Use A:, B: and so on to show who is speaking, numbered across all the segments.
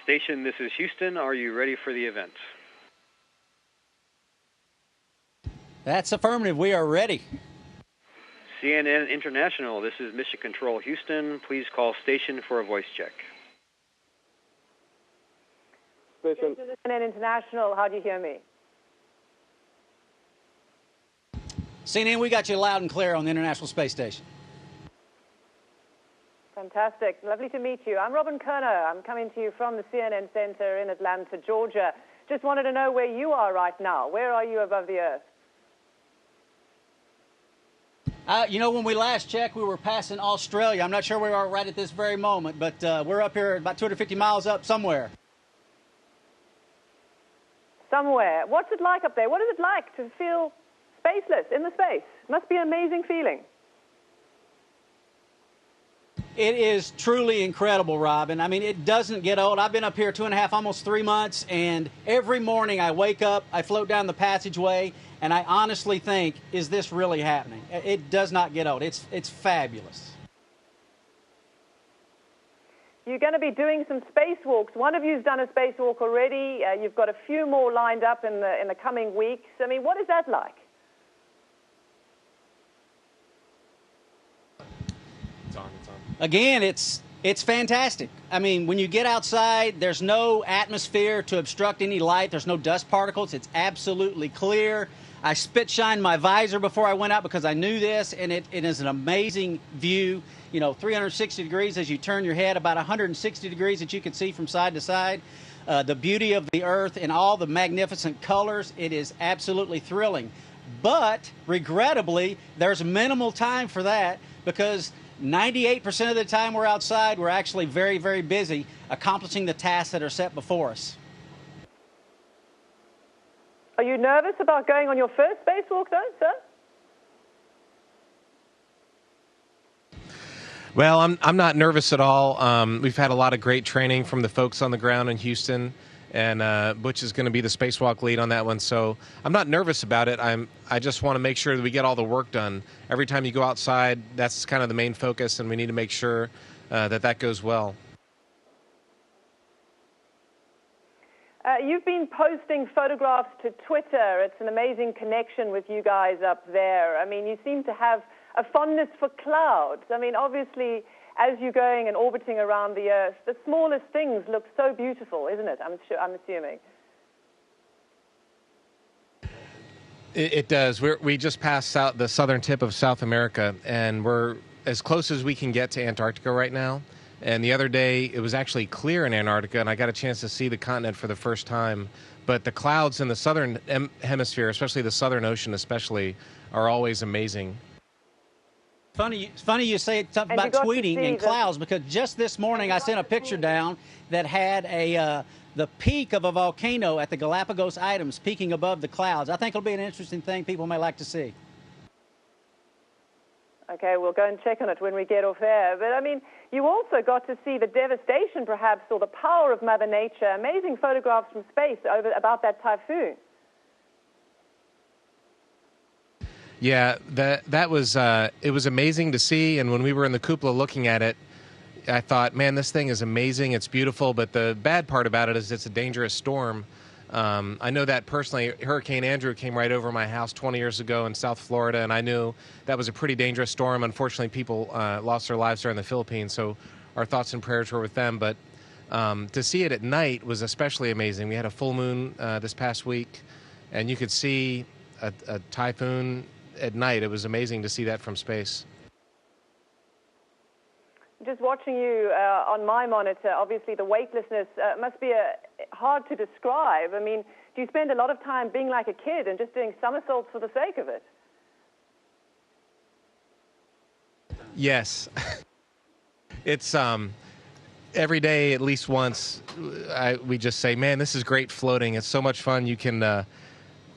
A: Station, this is Houston. Are you ready for the event?
B: That's affirmative. We are ready.
A: CNN International, this is Mission Control Houston. Please call station for a voice check.
C: Station CNN International, how do you hear me?
B: CNN, we got you loud and clear on the International Space Station.
C: Fantastic. Lovely to meet you. I'm Robin Kerner. I'm coming to you from the CNN Center in Atlanta, Georgia. Just wanted to know where you are right now. Where are you above the Earth?
B: You know, when we last checked, we were passing Australia. I'm not sure where we are right at this very moment, but we're up here about 250 miles up somewhere.
C: Somewhere. What's it like up there? What is it like to feel spaceless in the space? Must be an amazing feeling.
B: It is truly incredible, Robin. I mean, it doesn't get old. I've been up here 2.5, almost 3 months, and every morning I wake up, I float down the passageway, and I honestly think, is this really happening? It does not get old. It's fabulous.
C: You're going to be doing some spacewalks. One of you's done a spacewalk already. You've got a few more lined up in the coming weeks. I mean, what is that like?
D: It's on.
B: Again, it's fantastic. I mean, when you get outside, there's no atmosphere to obstruct any light. There's no dust particles. It's absolutely clear. I spit shined my visor before I went out because I knew this, and it is an amazing view. You know, 360 degrees as you turn your head, about 160 degrees that you can see from side to side. The beauty of the Earth and all the magnificent colors, it is absolutely thrilling. But, regrettably, there's minimal time for that because 98% of the time we're outside, we're actually very, very busy accomplishing the tasks that are set before us.
C: Are you nervous about going on your first spacewalk, though, sir?
D: Well, I'm not nervous at all. We've had a lot of great training from the folks on the ground in Houston, and Butch is going to be the spacewalk lead on that one. So I'm not nervous about it. I just want to make sure that we get all the work done. Every time you go outside, that's kind of the main focus, and we need to make sure that goes well.
C: You've been posting photographs to Twitter. It's an amazing connection with you guys up there. I mean, you seem to have a fondness for clouds. I mean, obviously, as you're going and orbiting around the Earth, the smallest things look so beautiful, isn't it? I'm assuming.
D: It does. We just passed out the southern tip of South America, and we're as close as we can get to Antarctica right now. And the other day, it was actually clear in Antarctica, and I got a chance to see the continent for the first time. But the clouds in the southern hemisphere, especially the Southern Ocean especially, are always amazing.
B: Funny you say something about tweeting and clouds, because just this morning I sent a picture down that had the peak of a volcano at the Galapagos Islands peaking above the clouds. I think it'll be an interesting thing people may like to see.
C: Okay, we'll go and check on it when we get off air. But, I mean, you also got to see the devastation, perhaps, or the power of Mother Nature. Amazing photographs from space about that typhoon.
D: Yeah, that was it was amazing to see. And when we were in the cupola looking at it, I thought, man, this thing is amazing. It's beautiful. But the bad part about it is it's a dangerous storm. I know that personally. Hurricane Andrew came right over my house 20 years ago in South Florida, and I knew that was a pretty dangerous storm. Unfortunately, people lost their lives there in the Philippines, so our thoughts and prayers were with them. But to see it at night was especially amazing. We had a full moon this past week, and you could see a typhoon at night. It was amazing to see that from space.
C: Just watching you on my monitor, obviously the weightlessness must be hard to describe. I mean, do you spend a lot of time being like a kid and just doing somersaults for the sake of it?
D: Yes. It's every day at least once we just say, man, this is great floating. It's so much fun. You can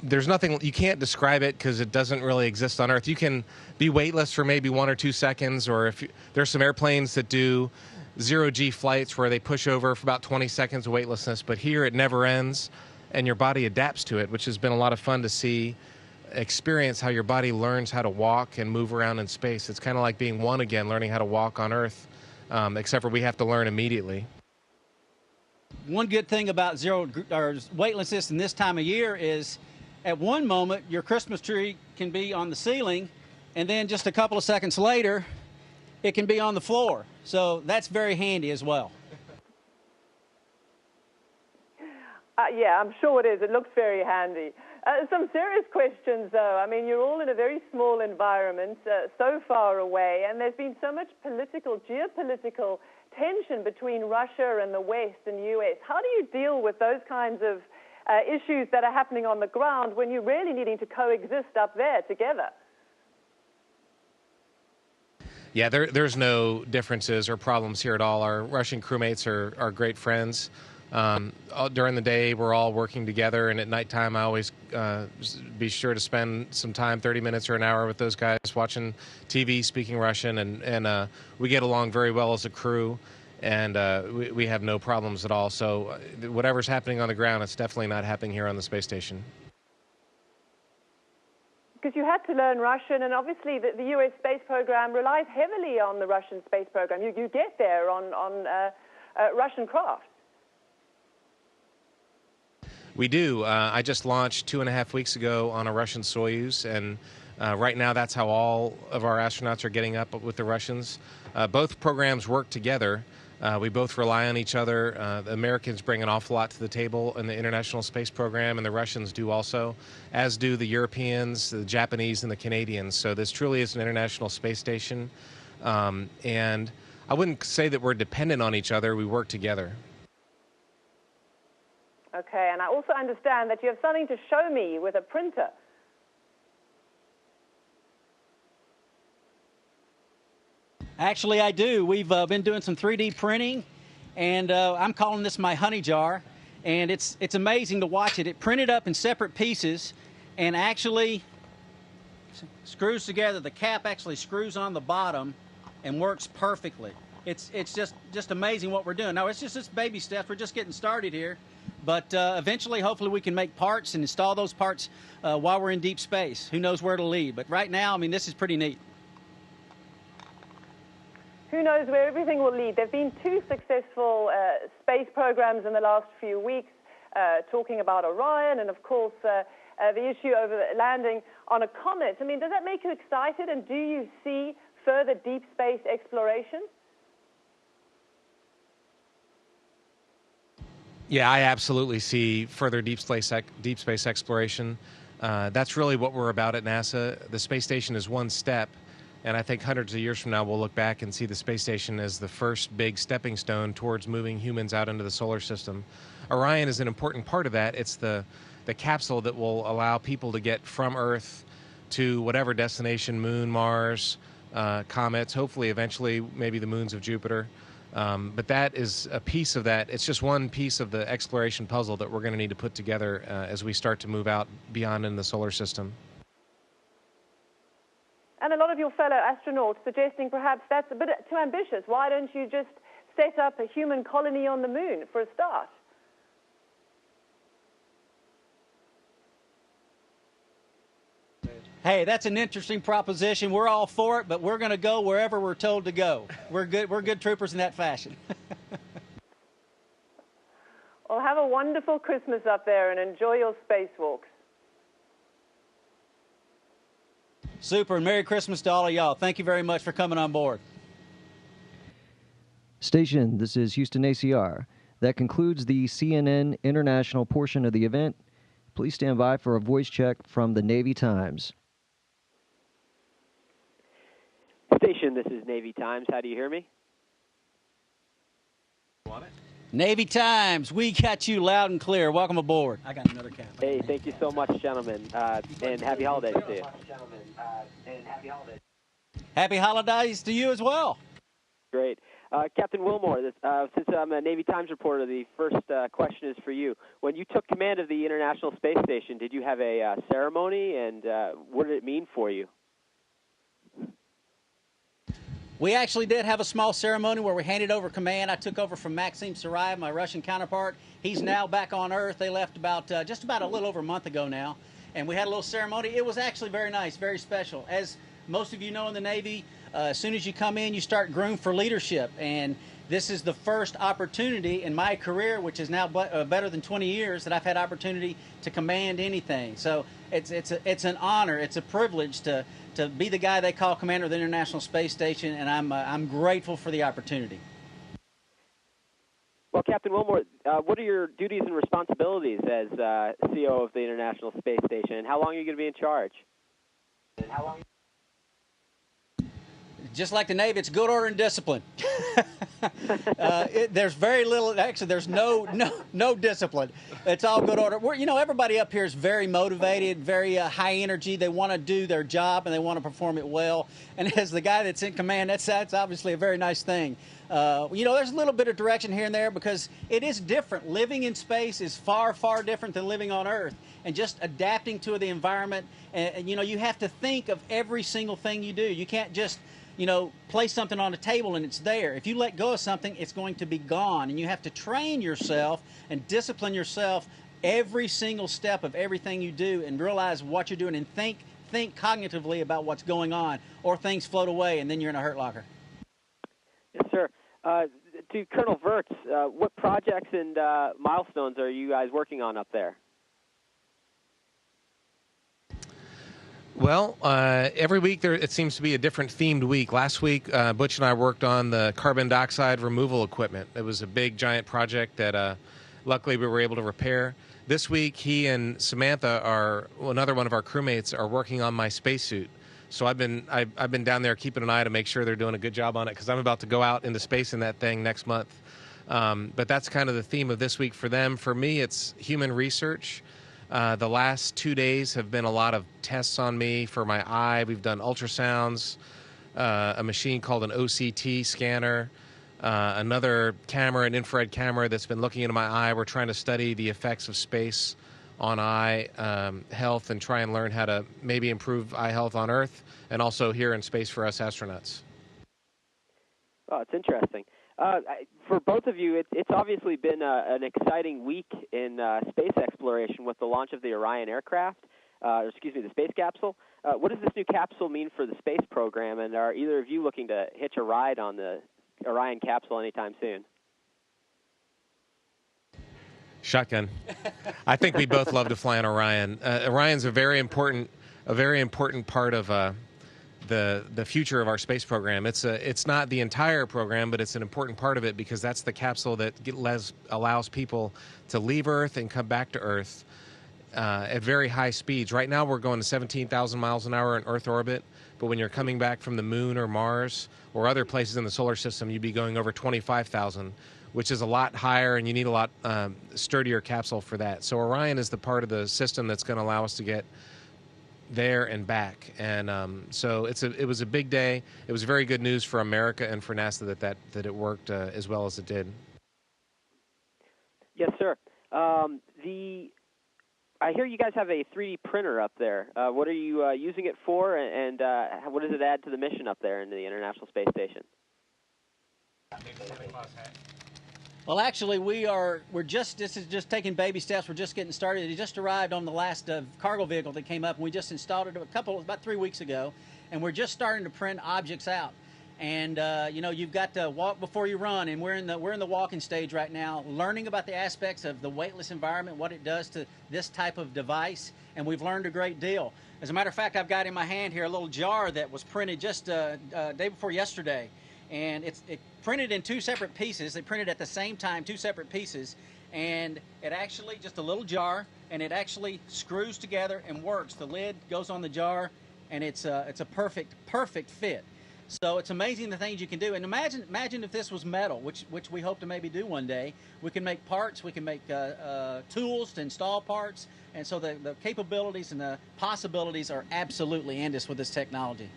D: there's nothing, you can't describe it because it doesn't really exist on Earth. You can be weightless for maybe 1 or 2 seconds, or there's some airplanes that do zero-G flights where they push over for about 20 seconds of weightlessness, but here it never ends, and your body adapts to it, which has been a lot of fun to see, experience how your body learns how to walk and move around in space. It's kind of like being one again, learning how to walk on Earth, except for we have to learn immediately.
B: One good thing about zero or weightlessness in this time of year is at one moment your Christmas tree can be on the ceiling, and then just a couple of seconds later it can be on the floor. So that's very handy as well.
C: Yeah, I'm sure it is. It looks very handy. Some serious questions, though. I mean, you're all in a very small environment, so far away, and there's been so much geopolitical tension between Russia and the West and U.S. How do you deal with those kinds of issues that are happening on the ground when you're really needing to coexist up there together?
D: Yeah, there's no differences or problems here at all. Our Russian crewmates are great friends. During the day, we're all working together, and at nighttime, I always be sure to spend some time, 30 minutes or an hour, with those guys watching TV, speaking Russian, and we get along very well as a crew, and we have no problems at all. So whatever's happening on the ground, it's definitely not happening here on the space station.
C: Because you had to learn Russian, and obviously the U.S. space program relies heavily on the Russian space program. You get there on Russian craft.
D: We do. I just launched 2.5 weeks ago on a Russian Soyuz, and right now that's how all of our astronauts are getting up with the Russians. Both programs work together. We both rely on each other. The Americans bring an awful lot to the table in the International Space Program, and the Russians do also, as do the Europeans, the Japanese, and the Canadians. So this truly is an international space station. And I wouldn't say that we're dependent on each other. We work together.
C: Okay, and I also understand that you have something to show me with a printer.
B: Actually, I do. We've been doing some 3D printing, and I'm calling this my honey jar. And it's amazing to watch it. It printed up in separate pieces and actually screws together. The cap actually screws on the bottom and works perfectly. It's just amazing what we're doing. Now, it's just this baby steps. We're just getting started here. But eventually, hopefully, we can make parts and install those parts while we're in deep space. Who knows where it'll lead? But right now, I mean, this is pretty neat.
C: Who knows where everything will lead? There have been 2 successful space programs in the last few weeks, talking about Orion and, of course, the issue over landing on a comet. I mean, does that make you excited? And do you see further deep space exploration?
D: Yeah, I absolutely see further deep space exploration. That's really what we're about at NASA. The space station is one step, and I think hundreds of years from now we'll look back and see the space station as the first big stepping stone towards moving humans out into the solar system. Orion is an important part of that. It's the capsule that will allow people to get from Earth to whatever destination, Moon, Mars, comets, hopefully eventually maybe the moons of Jupiter. But that is a piece of that. It's just one piece of the exploration puzzle that we're going to need to put together as we start to move out beyond in the solar system.
C: And a lot of your fellow astronauts suggesting perhaps that's a bit too ambitious. Why don't you just set up a human colony on the moon for a start?
B: Hey, that's an interesting proposition. We're all for it, but we're going to go wherever we're told to go. We're good troopers in that fashion.
C: Well, have a wonderful Christmas up there and enjoy your spacewalks.
B: Super, and Merry Christmas to all of y'all. Thank you very much for coming on board.
E: Station, this is Houston ACR. That concludes the CNN international portion of the event. Please stand by for a voice check from the Navy Times.
F: Station, this is Navy Times. How do you hear me?
B: Navy Times, we got you loud and clear. Welcome aboard. I got another cap.
F: Hey, thank you so much, gentlemen, and happy holidays to you.
B: Happy holidays to you as well.
F: Great. Captain Wilmore, since I'm a Navy Times reporter, the first question is for you. When you took command of the International Space Station, did you have a ceremony, and what did it mean for you?
B: We actually did have a small ceremony where we handed over command. I took over from Maxim Sarayev, my Russian counterpart. He's now back on Earth. They left just about a little over a month ago now, and we had a little ceremony. It was actually very nice, very special. As most of you know in the Navy, as soon as you come in, you start groomed for leadership, and this is the first opportunity in my career, which is now better than 20 years, that I've had opportunity to command anything. So it's an honor, it's a privilege to be the guy they call commander of the International Space Station, and I'm grateful for the opportunity.
F: Well, Captain Wilmore, what are your duties and responsibilities as CO of the International Space Station, and how long are you going to be in charge?
B: Just like the Navy, it's good order and discipline. There's very little, actually, there's no discipline. It's all good order. Everybody up here is very motivated, very high energy. They want to do their job and they want to perform it well. And as the guy that's in command, that's obviously a very nice thing. There's a little bit of direction here and there because it is different. Living in space is far, far different than living on Earth. And just adapting to the environment, and you have to think of every single thing you do. You can't just place something on a table and it's there. If you let go of something, it's going to be gone. And you have to train yourself and discipline yourself every single step of everything you do and realize what you're doing and think cognitively about what's going on, or things float away and then you're in a hurt locker.
F: Yes, sir. To Colonel Virts, what projects and milestones are you guys working on up there?
D: Well, every week it seems to be a different themed week. Last week, Butch and I worked on the carbon dioxide removal equipment. It was a big, giant project that luckily we were able to repair. This week, he and Samantha, another one of our crewmates, are working on my spacesuit. So I've been down there keeping an eye to make sure they're doing a good job on it because I'm about to go out into space in that thing next month. But that's kind of the theme of this week for them. For me, it's human research. The last 2 days have been a lot of tests on me for my eye. We've done ultrasounds, a machine called an OCT scanner, another camera, an infrared camera that's been looking into my eye. We're trying to study the effects of space on eye health and try and learn how to maybe improve eye health on Earth and also here in space for us astronauts.
F: Oh, it's interesting. For both of you, it's obviously been an exciting week in space exploration with the launch of the Orion aircraft, the space capsule. What does this new capsule mean for the space program, and are either of you looking to hitch a ride on the Orion capsule anytime soon?
D: Shotgun. I think we both love to fly on Orion. Orion's a very important part of the future of our space program. It's not the entire program, but it's an important part of it because that's the capsule that allows people to leave Earth and come back to Earth at very high speeds. Right now we're going to 17,000 miles an hour in Earth orbit, but when you're coming back from the Moon or Mars or other places in the solar system, you'd be going over 25,000, which is a lot higher, and you need a lot sturdier capsule for that. So Orion is the part of the system that's going to allow us to get there and back, and so it was a big day. It was very good news for America and for NASA that it worked as well as it did.
F: Yes, sir. I hear you guys have a 3D printer up there. What are you using it for, and what does it add to the mission up there in the International Space Station?
B: Well, actually, this is just taking baby steps. We're just getting started. It just arrived on the last cargo vehicle that came up, and we just installed it about 3 weeks ago, and we're just starting to print objects out. And you've got to walk before you run, and we're in the walking stage right now, learning about the aspects of the weightless environment, what it does to this type of device, and we've learned a great deal. As a matter of fact, I've got in my hand here a little jar that was printed just day before yesterday. And it printed in 2 separate pieces. They printed at the same time, 2 separate pieces, and it actually just a little jar, and it actually screws together and works. The lid goes on the jar, and it's a perfect fit. So it's amazing the things you can do. And imagine if this was metal, which we hope to maybe do one day. We can make parts, we can make tools to install parts, and so the capabilities and the possibilities are absolutely endless with this technology.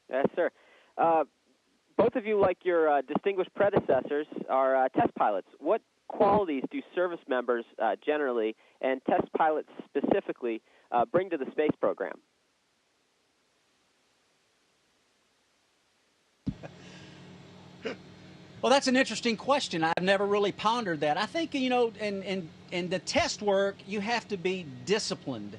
F: Yes, sir. Both of you, like your distinguished predecessors, are test pilots. What qualities do service members generally, and test pilots specifically, bring to the space program?
B: Well, that's an interesting question. I've never really pondered that. I think, in the test work, you have to be disciplined.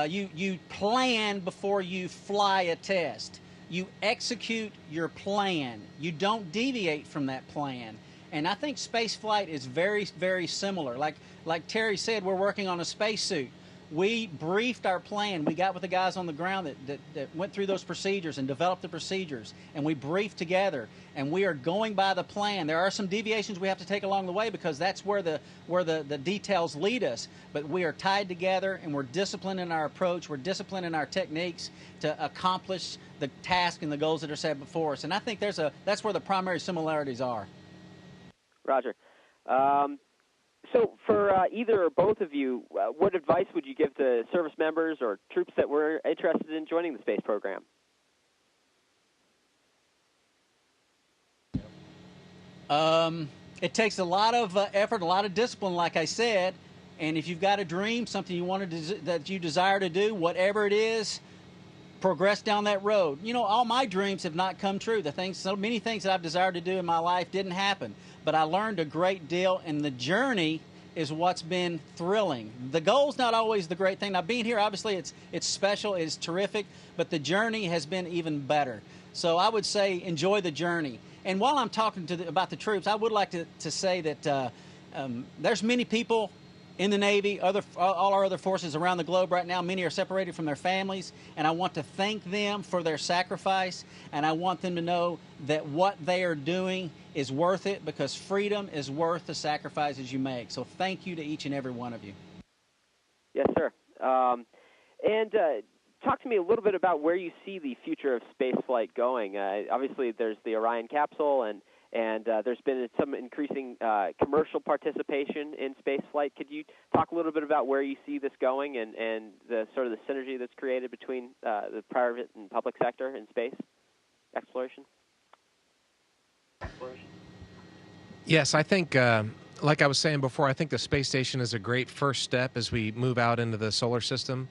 B: You plan before you fly a test. You execute your plan. You don't deviate from that plan. And I think space flight is very, very similar. Like Terry said, we're working on a spacesuit. We briefed our plan. We got with the guys on the ground that went through those procedures and developed the procedures, and we briefed together, and we are going by the plan. There are some deviations we have to take along the way because that's where the details lead us, but we are tied together, and we're disciplined in our approach. We're disciplined in our techniques to accomplish the task and the goals that are set before us, and I think that's where the primary similarities are.
F: Roger. So for either or both of you, what advice would you give to service members or troops that were interested in joining the space program?
B: It takes a lot of effort, a lot of discipline, like I said, and if you've got a dream, something you want that you desire to do, whatever it is, progress down that road. You know, all my dreams have not come true. So many things that I've desired to do in my life didn't happen, but I learned a great deal, and the journey is what's been thrilling. The goal's not always the great thing. Now, being here, obviously, it's special, it's terrific, but the journey has been even better. So I would say enjoy the journey. And while I'm talking about the troops, I would like to say that there's many people in the Navy, all our other forces around the globe right now. Many are separated from their families, and I want to thank them for their sacrifice, and I want them to know that what they are doing is worth it, because freedom is worth the sacrifices you make. So thank you to each and every one of you.
F: Yes, sir. And talk to me a little bit about where you see the future of spaceflight going. Obviously, there's the Orion capsule, and there's been some increasing commercial participation in spaceflight. Could you talk a little bit about where you see this going and the sort of the synergy that's created between the private and public sector in space exploration?
D: Yes, I think, like I was saying before, I think the space station is a great first step as we move out into the solar system.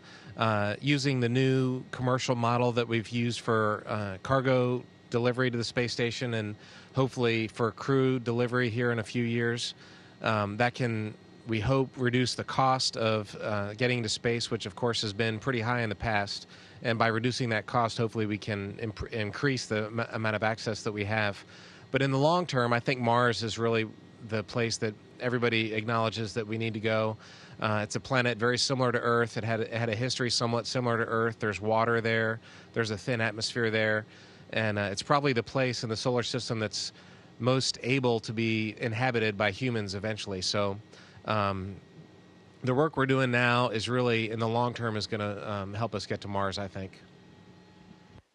D: Using the new commercial model that we've used for cargo delivery to the space station and hopefully for crew delivery here in a few years, that can, we hope, reduce the cost of getting to space, which of course has been pretty high in the past. And by reducing that cost, hopefully we can increase the amount of access that we have. But in the long term, I think Mars is really the place that everybody acknowledges that we need to go. It's a planet very similar to Earth. It had a history somewhat similar to Earth. There's water there. There's a thin atmosphere there. And it's probably the place in the solar system that's most able to be inhabited by humans eventually. So the work we're doing now is really, in the long term, is going to help us get to Mars, I think.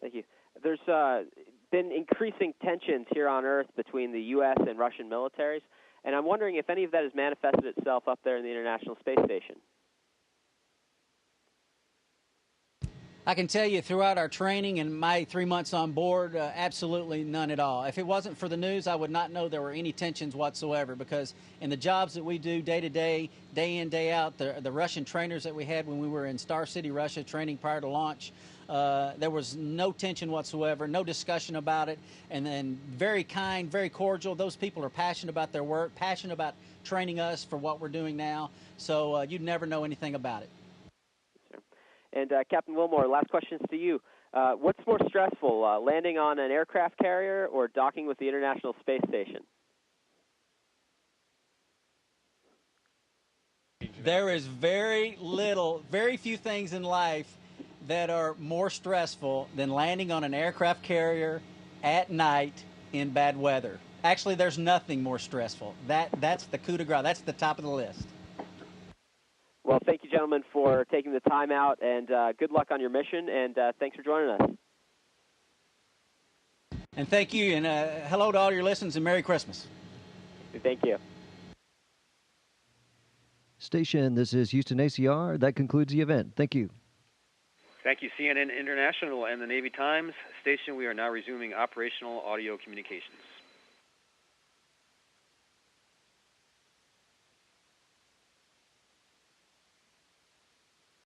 F: Thank you. There's been increasing tensions here on Earth between the U.S. and Russian militaries, and I'm wondering if any of that has manifested itself up there in the International Space Station.
B: I can tell you throughout our training and my 3 months on board, absolutely none at all. If it wasn't for the news, I would not know there were any tensions whatsoever, because in the jobs that we do day to day, day in, day out, the Russian trainers that we had when we were in Star City, Russia, training prior to launch, there was no tension whatsoever, no discussion about it, and then very kind, very cordial. Those people are passionate about their work, passionate about training us for what we're doing now, so you'd never know anything about it.
F: And Captain Wilmore, last questions to you. What's more stressful, landing on an aircraft carrier or docking with the International Space Station?
B: There is very few things in life that are more stressful than landing on an aircraft carrier at night in bad weather. Actually, there's nothing more stressful. That's the coup de grace. That's the top of the list.
F: Well, thank you, gentlemen, for taking the time out, and good luck on your mission, and thanks for joining us.
B: And thank you, and hello to all your listeners, and Merry Christmas.
F: Thank you.
E: Station, this is Houston ACR. That concludes the event. Thank you.
A: Thank you, CNN International and the Navy Times. Station, we are now resuming operational audio communications.